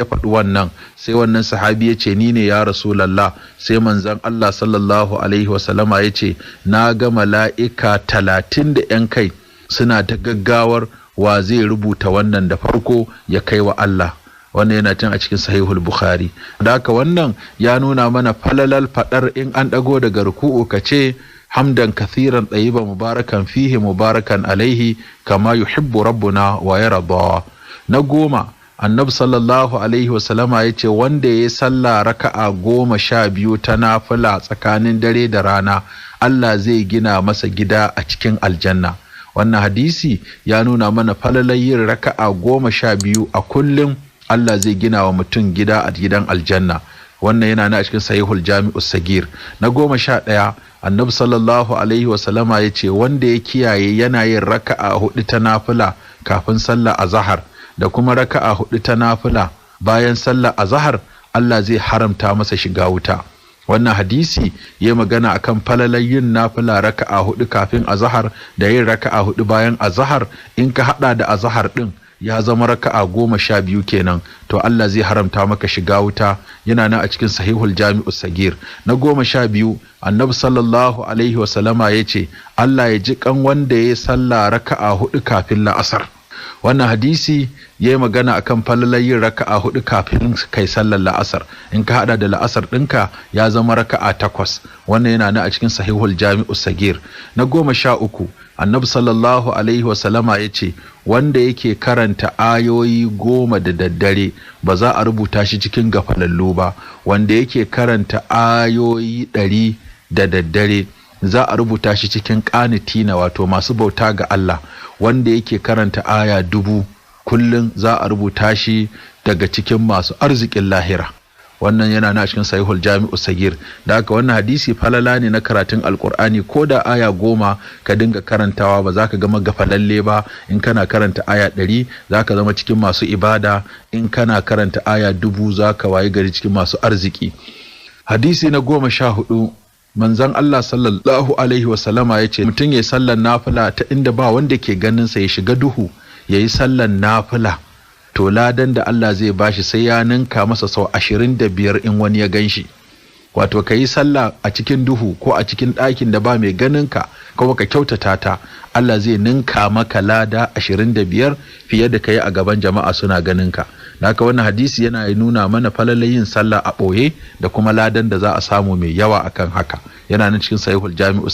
ya faɗi wannan sai wannan sahabi ya ce ni ne ya Rasulallah, sai manzon Allah sallallahu alaihi wasallama ya ce na ga mala'ika 30 da ‘yan kai suna ta gaggawar wa zai rubuta wannan da farko ya kai wa Allah. Wannan yana tun a cikin sahihul Bukhari. Da haka wannan ya nuna mana falalal faɗar in an ɗago daga ruku'u ka ce hamdan kathiran tsayiban mubarakan fihi mubarakan alaihi kama yuhibbu rabbuna wa yarda. Na 10 annabi sallallahu alaihi wasallama ya ce wanda ya yi sallah raka'a 12 ta nafila tsakanin dare da rana Allah zai gina masa gida a cikin aljanna. Wannan hadisi ya nuna mana falalar yin raka'a 12 a kullum Allah zai gina wa mutum gida a gidan aljanna. Wannan yana na cikin sahihul jami'us sagir. Na 11 annabi sallallahu alaihi wasallama ya ce wanda ya kiyaye yana yin raka'a 4 ta nafila kafin sallah azhar da kuma raka'a 4 ta nafila bayan sallar azhar Allah zai haramta masa shiga wuta. Wannan hadisi ya magana akan falalar yin nafila raka'a 4 kafin azhar da yin raka'a 4 bayan azhar. In ka hada da azhar din ya zama raka'a 12 kenan, to Allah zai haramta maka shiga wuta. Yana nan a cikin sahihul jami'us sagir. Na 12 annabi sallallahu alaihi wasallama ya ce Allah ya ji kan wanda ya salla raka'a 4 kafin la'asar. Wannan hadisi ya yi magana akan falalar yin raka'a 4 kafin kai sallar la'asar. In ka hada da la'asar ɗinka ya zama raka'a 8. Wannan yana nan a cikin sahihul jami'us sagir. Na 13 annabi sallallahu alaihi wasallama ya ce wanda yake karanta ayoyi 10 da daddare ba za a rubuta shi cikin gafalallu ba. Wanda yake karanta ayoyi 100 da daddare za a rubuta shi cikin qanitina, wato masu bauta ga Allah. Wanda yake karanta aya 1000 kullum za a rubuta shi daga cikin masu arzikin lahira. Wannan yana na cikin sahihul jami'us sagir. Da haka wannan hadisi falala ne na karatun alkur'ani, ko da aya 10 ka dinga karantawa ba za ka gama gafalalle ba. In kana karanta aya 100 za ka zama cikin masu ibada. In kana karanta aya 1000 za ka wayi gari cikin masu arziki. Hadisi na 14 manzon Allah sallallahu alaihi wasallama ya ce mutum ya yi sallan nafila ta inda ba wanda ke ganin sa, ya shiga duhu ya yi sallan nafila, to ladan da Allah zai bashi sai ya ninka masa sau 25 in wani ya ganshi. Wato ka yi sallah a cikin duhu ko a cikin ɗakin da ba mai ganin ka, kuma ka kyautata ta, Allah zai ninka maka lada 25 fiye da ka yi a gaban jama'a suna ganin ka. Haka wannan hadisi yana nuna mana falalar yin sallah a ɓoye da kuma ladan da za a samu mai yawa akan haka. Yana nan cikin sahihul jami'u.